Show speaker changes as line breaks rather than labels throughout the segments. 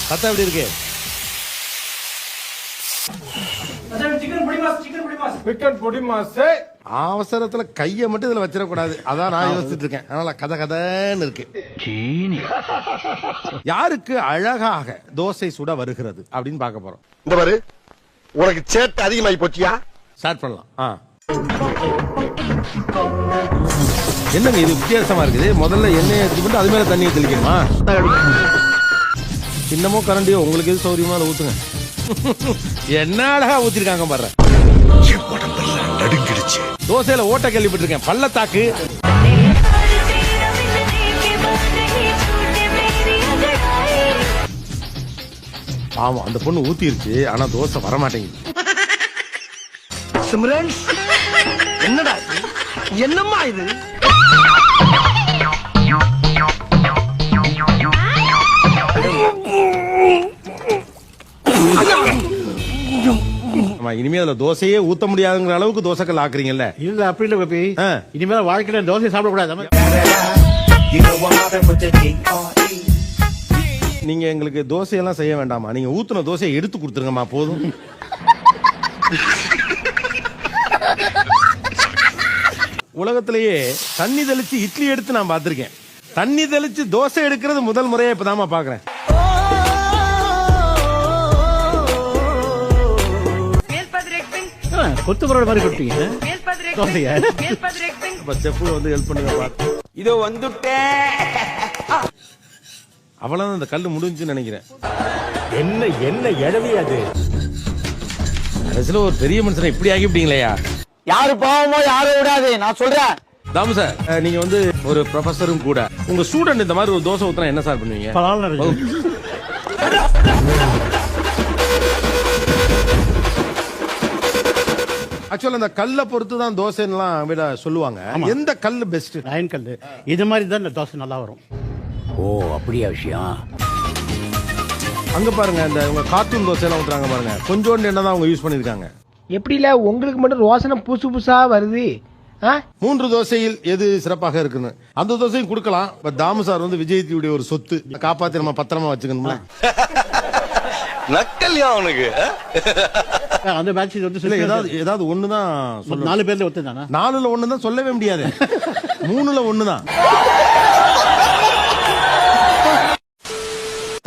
சத்தம் எப்படி இருக்கு?
சிக்கன் பொடி மாஸ்.
அவசரத்துல கைய மட்டும் இதுல வச்சிடக்கூடாது, அதான் நான் யோசிச்சுட்டு இருக்கேன். அதனால கதன்னு இருக்கு. யாருக்கு அழகாக தோசை சுட வருகிறது அப்படின்னு பார்க்க போறோம்.
இந்த பாரு, உனக்கு சேட்டு அதிகமாகி போச்சியா?
ஸ்டார்ட் பண்ணலாம். என்னங்க இது வித்தியாசமா இருக்குது? முதல்ல எண்ணெயை எடுத்துக்கிட்டு அது மேல தண்ணியை தெளிக்கணுமா? சின்னமோ கரண்டியோ உங்களுக்கு எது சௌரியமா ஊத்துங்க. என்ன அழகா ஊத்திருக்காங்க பாரு.
நடுங்கிடுச்சு.
தோசையில ஓட்ட கேள்விப்பட்டிருக்கேன், பள்ளத்தாக்கு. ஆமா, அந்த பொண்ணு ஊத்திருச்சு, ஆனா தோசை வர மாட்டேங்குது.
சிம்ரன், என்னடா என்னம்மா இது?
இனிமே அதுல தோசையே ஊத்த முடியாதுங்கிற அளவுக்கு தோசைக்கல் ஆக்குறீங்கல்ல?
இல்ல அப்படி இல்ல கோபி, இனிமேல வாழ்க்கையில தோசை சாப்பிடக்கூடாது.
நீங்க எங்களுக்கு தோசையெல்லாம் செய்ய வேண்டாமா, நீங்க ஊத்துன தோசையை எடுத்து கொடுத்துருங்கம்மா போதும். உலகத்திலேயே தண்ணி தெளிச்சு இட்லி எடுத்து நான் பார்த்திருக்கேன். தண்ணி தெளிச்சு தோசை எடுக்கிறது முதல் முறையா இப்பதாமா பாக்குறேன்.
கொத்து பரோட மாதிரி கொட்டீங்க தோசைய.
செஃப் வந்து ஹெல்ப் பண்ணுங்க பாத்து.
இதோ வந்துட்டேன்.
அவ்வளவுதான், இந்த கல்லு முடிஞ்சுன்னு நினைக்கிறேன்.
என்ன என்ன எழவி அது?
கடைசியில ஒரு பெரிய மனுஷனை இப்படி ஆகிவிட்டீங்களேயா?
யாரு பாவமோ யாரும் விடாது, நான் சொல்றேன்.
தாமு சார், நீங்க வந்து ஒரு ப்ரொஃபஸரும் கூட. உங்க ஸ்டூடெண்ட் இந்த மாதிரி ஒரு தோசை ஊத்துனா என்ன சார் பண்ணுவீங்க? ஆக்சுவலா இந்த கல்லை பொறுத்து தான் தோசைலாம் விட சொல்லுவாங்க. எந்த கல் பெஸ்ட்?
அயன் கல். இது மாதிரி தான் இந்த தோசை நல்லா வரும்.
ஓ, அப்படியா விஷயம்?
அங்க பாருங்க, இந்த உங்க கார்ட்டூன் தோசை எல்லாம் ஊத்துறாங்க பாருங்க, கொஞ்சோண்டு என்னதான் அவங்க யூஸ் பண்ணிருக்காங்க.
எப்படி இல்ல உங்களுக்கு மட்டும் ரோசனை புதுசு புதுசா வருது?
3 தோசையில் எது சிறப்பாக இருக்குன்னு அந்த தோசையும் கொடுக்கலாம். பட் தாமு சார் வந்து விஜய் டிவியுடைய ஒரு சொத்து, காப்பாத்தி நம்ம பத்திரமா வச்சுக்கணும்ல.
நக்கல்யா அவனுக்கு.
அந்த பேட்ச் வந்து
ஏதாவது ஒண்ணுதான்
4 பேர்ல ஒத்துதானா?
4ல 1 தான் சொல்லவே முடியாது. 3ல 1 தான்.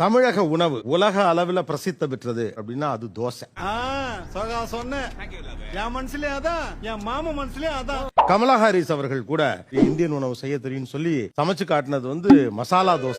தமிழக உணவு உலக அளவில் பிரசித்தி பெற்றது அப்படின்னா அது தோசை.
என் மனசுலயே அதான், என் மாமா மனசுலயே அதான்.
கமலா ஹாரிஸ் அவர்கள் கூட இந்தியன் உணவு செய்ய தெரியும் சொல்லி சமைச்சு காட்டினது வந்து மசாலா தோசை.